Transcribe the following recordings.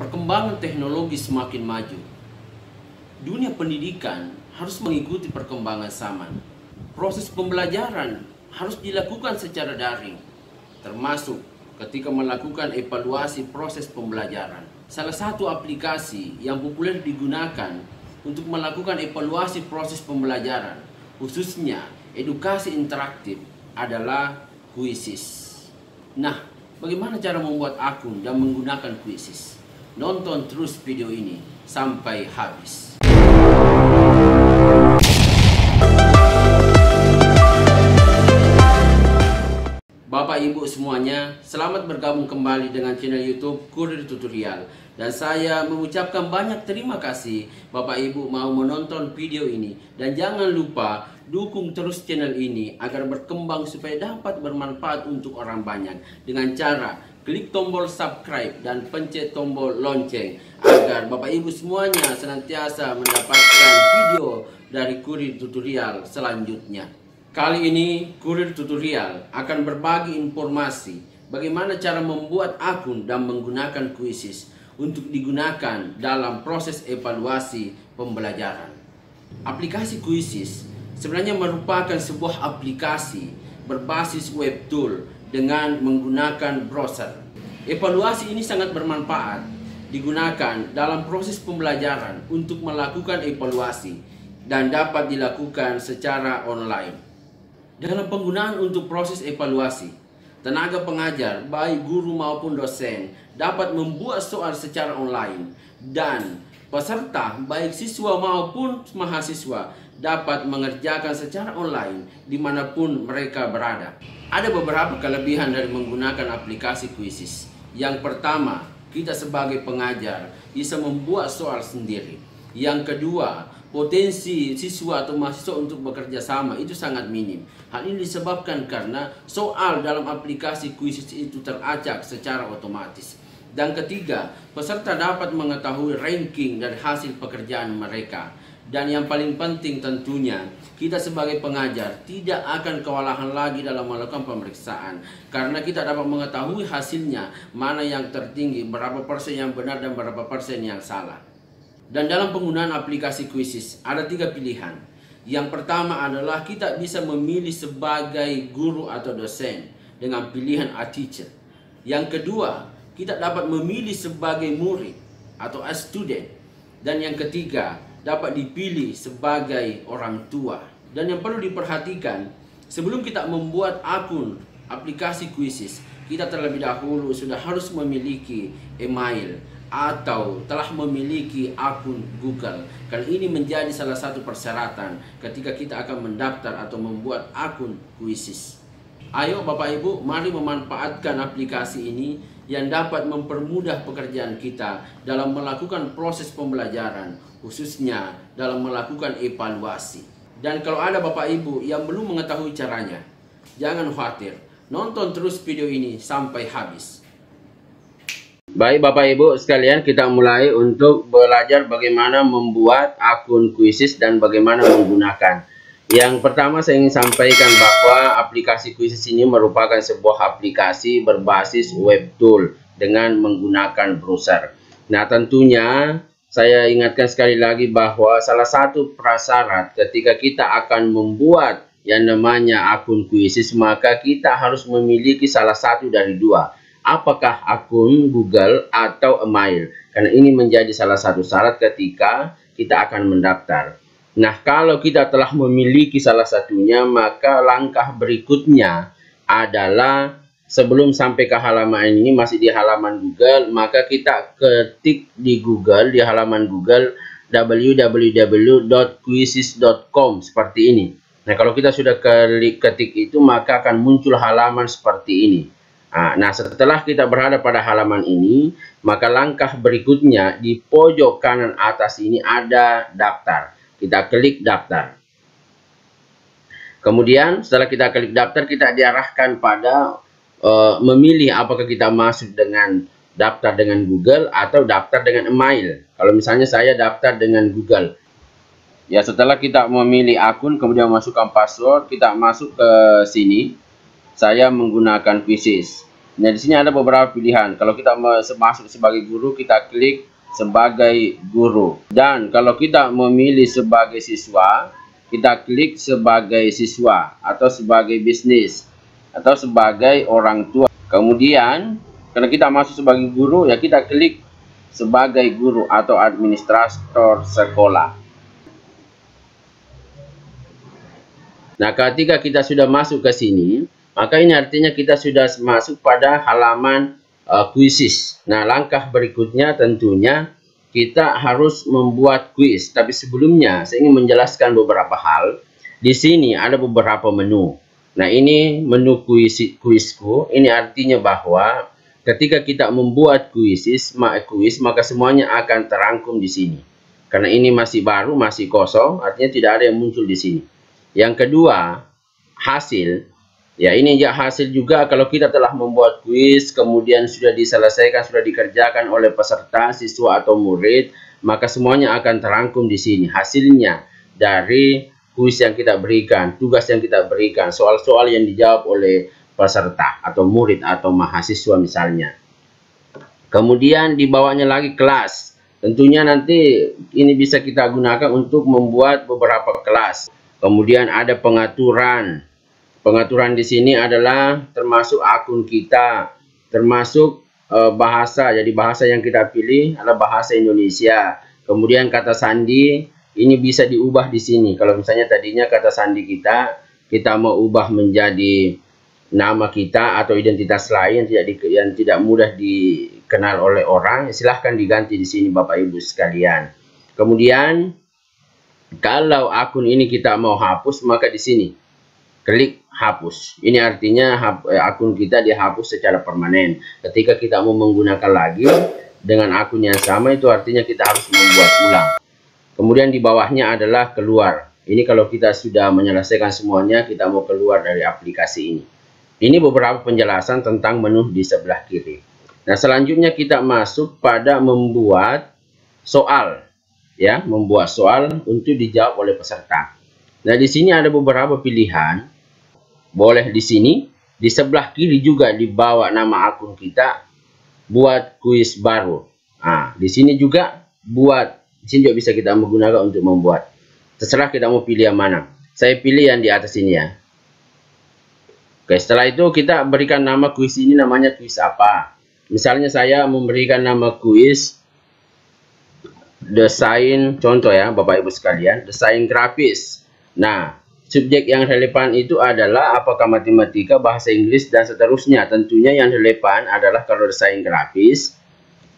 Perkembangan teknologi semakin maju. Dunia pendidikan harus mengikuti perkembangan zaman. Proses pembelajaran harus dilakukan secara daring, termasuk ketika melakukan evaluasi proses pembelajaran. Salah satu aplikasi yang populer digunakan untuk melakukan evaluasi proses pembelajaran, khususnya edukasi interaktif, adalah Quizizz. Nah, bagaimana cara membuat akun dan menggunakan Quizizz? Nonton terus video ini sampai habis. Bapak Ibu semuanya, selamat bergabung kembali dengan channel YouTube Kurir Tutorial. Dan saya mengucapkan banyak terima kasih Bapak Ibu mau menonton video ini. Dan jangan lupa dukung terus channel ini agar berkembang supaya dapat bermanfaat untuk orang banyak. Dengan cara klik tombol subscribe dan pencet tombol lonceng agar Bapak Ibu semuanya senantiasa mendapatkan video dari Kurir Tutorial selanjutnya. Kali ini Kurir Tutorial akan berbagi informasi bagaimana cara membuat akun dan menggunakan Quizizz untuk digunakan dalam proses evaluasi pembelajaran. Aplikasi Quizizz sebenarnya merupakan sebuah aplikasi berbasis web tool dengan menggunakan browser. Evaluasi ini sangat bermanfaat digunakan dalam proses pembelajaran untuk melakukan evaluasi dan dapat dilakukan secara online. Dalam penggunaan untuk proses evaluasi, tenaga pengajar, baik guru maupun dosen, dapat membuat soal secara online dan peserta, baik siswa maupun mahasiswa, dapat mengerjakan secara online dimanapun mereka berada. Ada beberapa kelebihan dari menggunakan aplikasi Quizizz. Yang pertama, kita sebagai pengajar bisa membuat soal sendiri. Yang kedua, potensi siswa atau mahasiswa untuk bekerja sama itu sangat minim. Hal ini disebabkan karena soal dalam aplikasi Quizizz itu teracak secara otomatis. Dan ketiga, peserta dapat mengetahui ranking dari hasil pekerjaan mereka. Dan yang paling penting tentunya, kita sebagai pengajar tidak akan kewalahan lagi dalam melakukan pemeriksaan. Karena kita dapat mengetahui hasilnya, mana yang tertinggi, berapa persen yang benar dan berapa persen yang salah. Dan dalam penggunaan aplikasi Quizizz ada 3 pilihan. Yang pertama adalah kita bisa memilih sebagai guru atau dosen dengan pilihan a teacher. Yang kedua, kita dapat memilih sebagai murid atau a student. Dan yang ketiga, dapat dipilih sebagai orang tua. Dan yang perlu diperhatikan, sebelum kita membuat akun aplikasi Quizizz, kita terlebih dahulu sudah harus memiliki email atau telah memiliki akun Google. Karena ini menjadi salah satu persyaratan ketika kita akan mendaftar atau membuat akun Quizizz. Ayo Bapak Ibu, mari memanfaatkan aplikasi ini yang dapat mempermudah pekerjaan kita dalam melakukan proses pembelajaran, khususnya dalam melakukan evaluasi. Dan kalau ada Bapak Ibu yang belum mengetahui caranya, jangan khawatir, nonton terus video ini sampai habis. Baik Bapak Ibu sekalian, kita mulai untuk belajar bagaimana membuat akun Quizizz dan bagaimana menggunakan. Yang pertama saya ingin sampaikan bahwa aplikasi Quizizz ini merupakan sebuah aplikasi berbasis web tool dengan menggunakan browser. Nah tentunya saya ingatkan sekali lagi bahwa salah satu prasyarat ketika kita akan membuat yang namanya akun Quizizz, maka kita harus memiliki salah satu dari dua. Apakah akun Google atau email? Karena ini menjadi salah satu syarat ketika kita akan mendaftar. Nah, kalau kita telah memiliki salah satunya, maka langkah berikutnya adalah sebelum sampai ke halaman ini, masih di halaman Google, maka kita ketik di Google, di halaman Google www.quizizz.com seperti ini. Nah, kalau kita sudah ketik itu, maka akan muncul halaman seperti ini. Nah, setelah kita berada pada halaman ini, maka langkah berikutnya di pojok kanan atas ini ada daftar. Kita klik daftar. Kemudian setelah kita klik daftar, kita diarahkan pada memilih apakah kita masuk dengan daftar dengan Google atau daftar dengan email. Kalau misalnya saya daftar dengan Google. Ya, setelah kita memilih akun, kemudian masukkan password, kita masuk ke sini. Saya menggunakan Quizizz. Nah, di sini ada beberapa pilihan. Kalau kita masuk sebagai guru, kita klik sebagai guru. Dan kalau kita memilih sebagai siswa, kita klik sebagai siswa atau sebagai bisnis atau sebagai orang tua. Kemudian, kalau kita masuk sebagai guru, ya kita klik sebagai guru atau administrator sekolah. Nah, ketika kita sudah masuk ke sini, maka ini artinya kita sudah masuk pada halaman kuisis. Nah, langkah berikutnya tentunya kita harus membuat kuis. Tapi sebelumnya saya ingin menjelaskan beberapa hal. Di sini ada beberapa menu. Nah, ini menu kuisku. Ini artinya bahwa ketika kita membuat kuis, maka semuanya akan terangkum di sini. Karena ini masih baru, masih kosong, artinya tidak ada yang muncul di sini. Yang kedua, hasil. Ya, ini ya hasil juga kalau kita telah membuat kuis, kemudian sudah diselesaikan, sudah dikerjakan oleh peserta, siswa atau murid, maka semuanya akan terangkum di sini. Hasilnya dari kuis yang kita berikan, tugas yang kita berikan, soal-soal yang dijawab oleh peserta atau murid atau mahasiswa misalnya. Kemudian di bawahnya lagi kelas. Tentunya nanti ini bisa kita gunakan untuk membuat beberapa kelas. Kemudian ada pengaturan. Pengaturan di sini adalah termasuk akun kita, termasuk bahasa. Jadi bahasa yang kita pilih adalah bahasa Indonesia. Kemudian kata sandi ini bisa diubah di sini. Kalau misalnya tadinya kata sandi kita mau ubah menjadi nama kita atau identitas lain yang tidak mudah dikenal oleh orang, silahkan diganti di sini Bapak Ibu sekalian. Kemudian kalau akun ini kita mau hapus, maka di sini klik hapus. Ini artinya akun kita dihapus secara permanen. Ketika kita mau menggunakan lagi dengan akun yang sama, itu artinya kita harus membuat ulang. Kemudian di bawahnya adalah keluar. Ini kalau kita sudah menyelesaikan semuanya, kita mau keluar dari aplikasi ini. Ini beberapa penjelasan tentang menu di sebelah kiri. Nah, selanjutnya kita masuk pada membuat soal. Ya, membuat soal untuk dijawab oleh peserta. Nah, di sini ada beberapa pilihan. Boleh di sini, di sebelah kiri juga di bawah nama akun kita, buat kuis baru. Nah, di sini juga di sini juga bisa kita menggunakan untuk membuat. Terserah kita mau pilih yang mana. Saya pilih yang di atas ini ya. Oke, setelah itu kita berikan nama kuis ini, namanya kuis apa. Misalnya saya memberikan nama kuis desain, contoh ya Bapak Ibu sekalian, desain grafis. Nah, subjek yang relevan itu adalah apakah matematika, bahasa Inggris, dan seterusnya. Tentunya yang relevan adalah kalau desain grafis,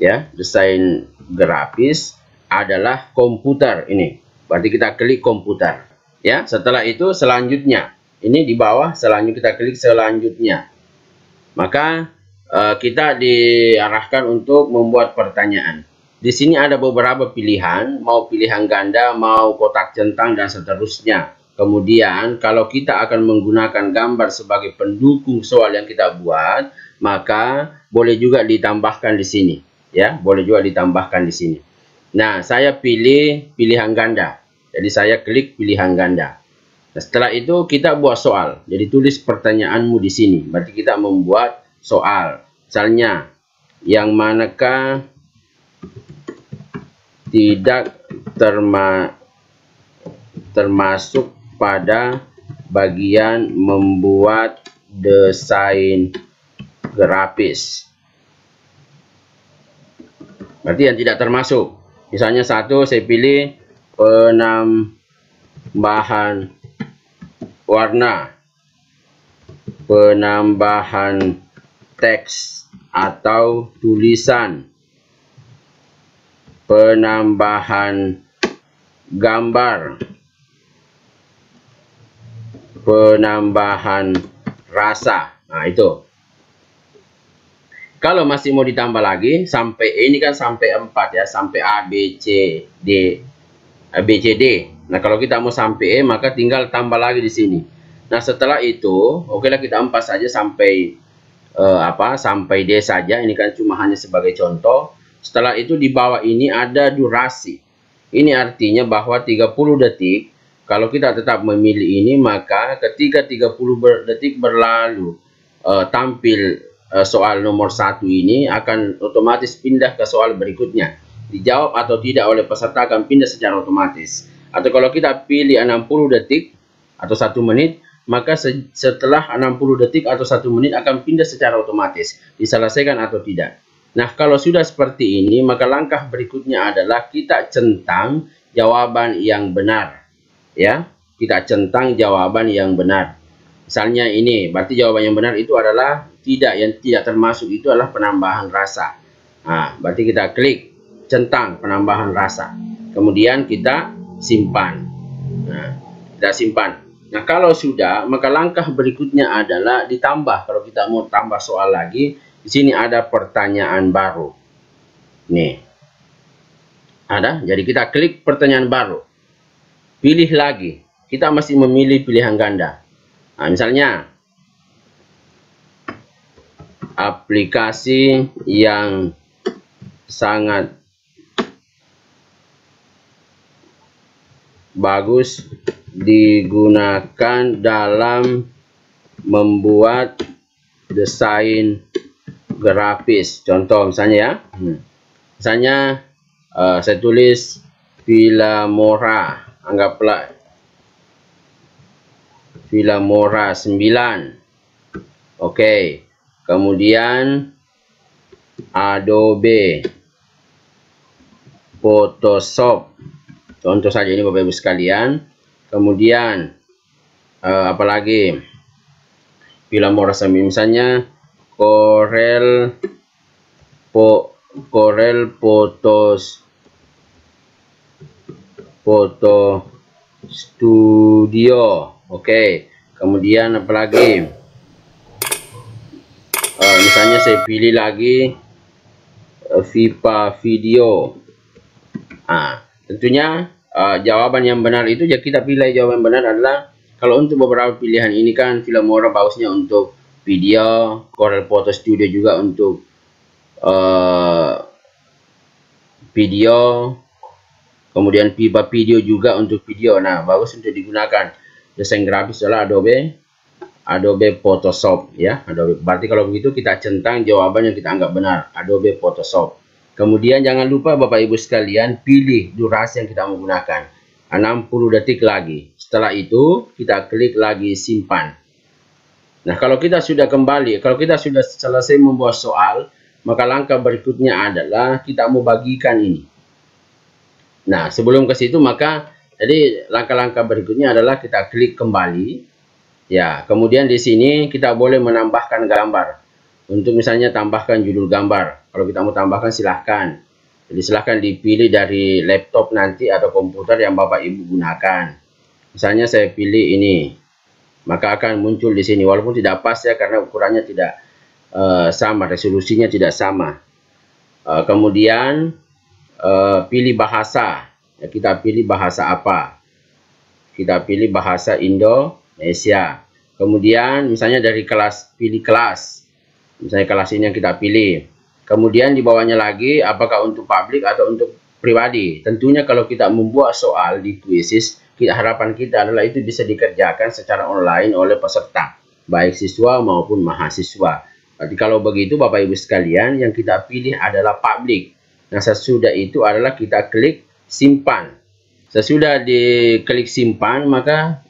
ya, desain grafis adalah komputer ini. Berarti kita klik komputer. Ya, setelah itu selanjutnya, ini di bawah selanjutnya kita klik selanjutnya. Maka kita diarahkan untuk membuat pertanyaan. Di sini ada beberapa pilihan, mau pilihan ganda, mau kotak centang, dan seterusnya. Kemudian kalau kita akan menggunakan gambar sebagai pendukung soal yang kita buat, maka boleh juga ditambahkan di sini, ya, boleh juga ditambahkan di sini. Nah, saya pilih pilihan ganda. Jadi saya klik pilihan ganda. Nah, setelah itu kita buat soal. Jadi tulis pertanyaanmu di sini. Berarti kita membuat soal. Misalnya, yang manakah tidak termasuk pada bagian membuat desain grafis. Berarti yang tidak termasuk. Misalnya satu, saya pilih penambahan warna, penambahan teks atau tulisan, penambahan gambar, penambahan rasa. Nah, itu. Kalau masih mau ditambah lagi, sampai ini kan sampai 4 ya, sampai A, B, C, D, B, C, D. Nah, kalau kita mau sampai E, maka tinggal tambah lagi di sini. Nah, setelah itu, oke lah kita 4 saja sampai sampai D saja. Ini kan cuma hanya sebagai contoh. Setelah itu di bawah ini ada durasi. Ini artinya bahwa 30 detik. Kalau kita tetap memilih ini, maka ketika 30 detik berlalu tampil soal nomor 1 ini akan otomatis pindah ke soal berikutnya. Dijawab atau tidak oleh peserta akan pindah secara otomatis. Atau kalau kita pilih 60 detik atau 1 menit, maka setelah 60 detik atau 1 menit akan pindah secara otomatis. Diselesaikan atau tidak. Nah, kalau sudah seperti ini, maka langkah berikutnya adalah kita centang jawaban yang benar. Ya, kita centang jawaban yang benar. Misalnya ini, berarti jawaban yang benar itu adalah tidak, yang tidak termasuk itu adalah penambahan rasa. Nah, berarti kita klik centang penambahan rasa. Kemudian kita simpan. Nah, kita simpan. Nah, kalau sudah, maka langkah berikutnya adalah ditambah. Kalau kita mau tambah soal lagi, di sini ada pertanyaan baru. Nih. Ada, jadi kita klik pertanyaan baru. Pilih lagi. Kita masih memilih pilihan ganda. Nah, misalnya aplikasi yang sangat bagus digunakan dalam membuat desain grafis. Contoh misalnya ya, misalnya saya tulis Filmora, anggaplah Filmora 9. Oke. Kemudian Adobe Photoshop. Contoh saja ini Bapak Ibu sekalian. Kemudian apalagi Filmora 9, misalnya Corel Photo Studio. Oke. Kemudian apalagi misalnya saya pilih lagi Vipa Video. Tentunya jawaban yang benar itu ya kita pilih jawaban benar adalah, kalau untuk beberapa pilihan ini kan Filmora bagusnya untuk video, Corel Photo Studio juga untuk video, kemudian Vipa Video juga untuk video. Nah, bagus untuk digunakan. Desain grafis adalah Adobe Photoshop ya. Berarti kalau begitu kita centang jawaban yang kita anggap benar, Adobe Photoshop. Kemudian jangan lupa Bapak Ibu sekalian pilih durasi yang kita mau gunakan. 60 detik lagi. Setelah itu kita klik lagi simpan. Nah, kalau kita sudah kembali, kalau kita sudah selesai membuat soal, maka langkah berikutnya adalah kita mau bagikan ini. Nah, sebelum ke situ maka jadi langkah-langkah berikutnya adalah kita klik kembali. Ya, kemudian di sini kita boleh menambahkan gambar. Untuk misalnya tambahkan judul gambar. Kalau kita mau tambahkan silahkan. Jadi silahkan dipilih dari laptop nanti atau komputer yang Bapak Ibu gunakan. Misalnya saya pilih ini. Maka akan muncul di sini. Walaupun tidak pas ya, karena ukurannya tidak sama. Resolusinya tidak sama. Kemudian pilih bahasa. Ya, kita pilih bahasa apa? Kita pilih bahasa Indonesia. Kemudian misalnya dari kelas, pilih kelas. Misalnya kelas ini yang kita pilih. Kemudian di bawahnya lagi apakah untuk publik atau untuk pribadi. Tentunya kalau kita membuat soal di Quizizz, harapan kita adalah itu bisa dikerjakan secara online oleh peserta, baik siswa maupun mahasiswa. Berarti kalau begitu Bapak Ibu sekalian, yang kita pilih adalah publik. Nah, sesudah itu adalah kita klik simpan. Sesudah diklik simpan, maka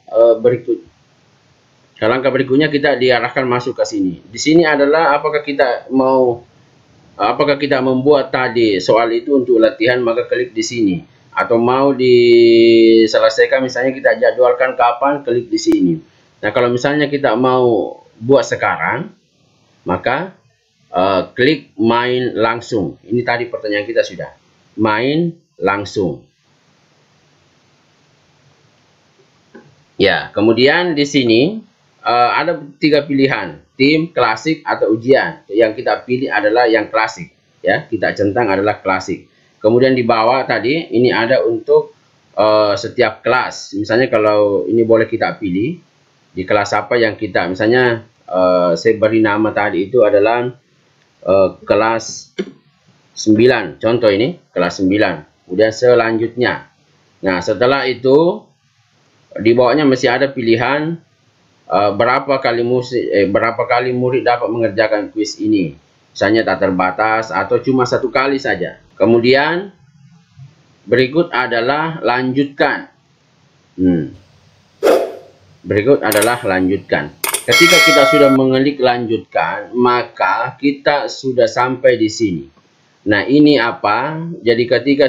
langkah berikutnya kita diarahkan masuk ke sini. Di sini adalah apakah kita membuat tadi soal itu untuk latihan, maka klik di sini. Atau mau diselesaikan, misalnya kita jadwalkan kapan, klik di sini. Nah, kalau misalnya kita mau buat sekarang, maka klik main langsung. Ini tadi pertanyaan kita sudah. Main langsung. Ya, kemudian di sini ada 3 pilihan, tim, klasik, atau ujian. Yang kita pilih adalah yang klasik. Ya, kita centang adalah klasik. Kemudian di bawah tadi ini ada untuk setiap kelas. Misalnya kalau ini boleh kita pilih di kelas apa yang kita, misalnya saya beri nama tadi itu adalah kelas 9. Contoh ini kelas 9. Kemudian selanjutnya. Nah, setelah itu di bawahnya masih ada pilihan berapa kali murid dapat mengerjakan kuis ini. Misalnya tak terbatas atau cuma 1 kali saja. Kemudian berikut adalah lanjutkan. Berikut adalah lanjutkan. Ketika kita sudah mengklik lanjutkan, maka kita sudah sampai di sini. Nah, ini apa? Jadi ketika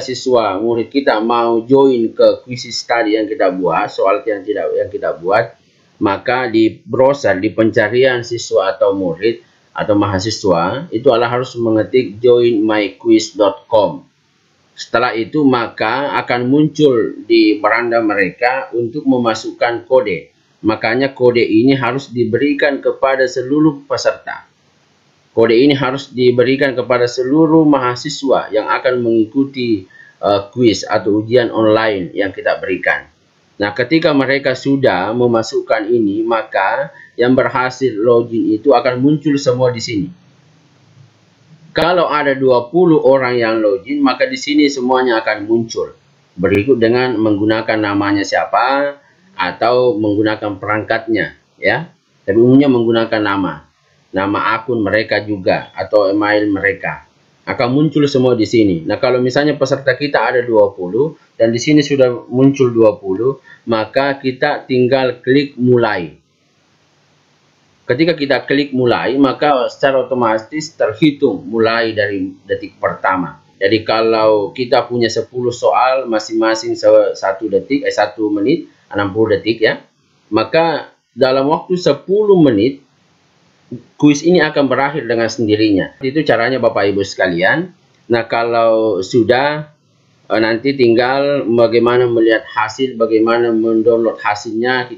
murid kita mau join ke kuis tadi yang kita buat, soal yang kita buat, maka di browser, di pencarian siswa atau murid atau mahasiswa, itu harus mengetik joinmyquiz.com. Setelah itu maka akan muncul di beranda mereka untuk memasukkan kode. Makanya kode ini harus diberikan kepada seluruh peserta. Kode ini harus diberikan kepada seluruh mahasiswa yang akan mengikuti kuis atau ujian online yang kita berikan. Nah, ketika mereka sudah memasukkan ini, maka yang berhasil login itu akan muncul semua di sini. Kalau ada 20 orang yang login, maka di sini semuanya akan muncul. Berikut dengan menggunakan namanya siapa atau menggunakan perangkatnya, ya. Tapi umumnya menggunakan nama akun mereka juga atau email mereka. Akan muncul semua di sini. Nah, kalau misalnya peserta kita ada 20 dan di sini sudah muncul 20, maka kita tinggal klik mulai. Ketika kita klik mulai, maka secara otomatis terhitung mulai dari detik pertama. Jadi kalau kita punya 10 soal masing-masing 1 menit, 60 detik ya. Maka dalam waktu 10 menit kuis ini akan berakhir dengan sendirinya. Itu caranya Bapak Ibu sekalian. Nah, kalau sudah nanti tinggal bagaimana melihat hasil, bagaimana mendownload hasilnya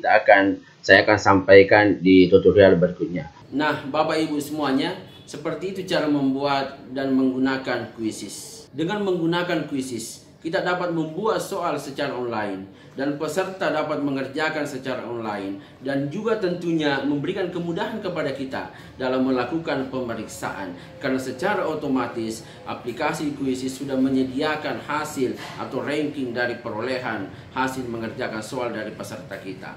saya akan sampaikan di tutorial berikutnya. Nah, Bapak Ibu semuanya, seperti itu cara membuat dan menggunakan Quizizz. Dengan menggunakan Quizizz, kita dapat membuat soal secara online dan peserta dapat mengerjakan secara online dan juga tentunya memberikan kemudahan kepada kita dalam melakukan pemeriksaan karena secara otomatis aplikasi Quizizz sudah menyediakan hasil atau ranking dari perolehan hasil mengerjakan soal dari peserta kita.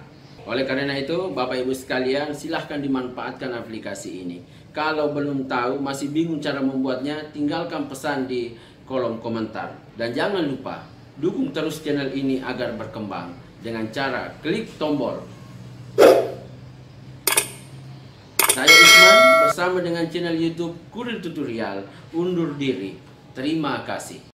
Oleh karena itu, Bapak Ibu sekalian, silahkan dimanfaatkan aplikasi ini. Kalau belum tahu, masih bingung cara membuatnya, tinggalkan pesan di kolom komentar. Dan jangan lupa, dukung terus channel ini agar berkembang dengan cara klik tombol. Saya Usman bersama dengan channel YouTube Kurir Tutorial undur diri. Terima kasih.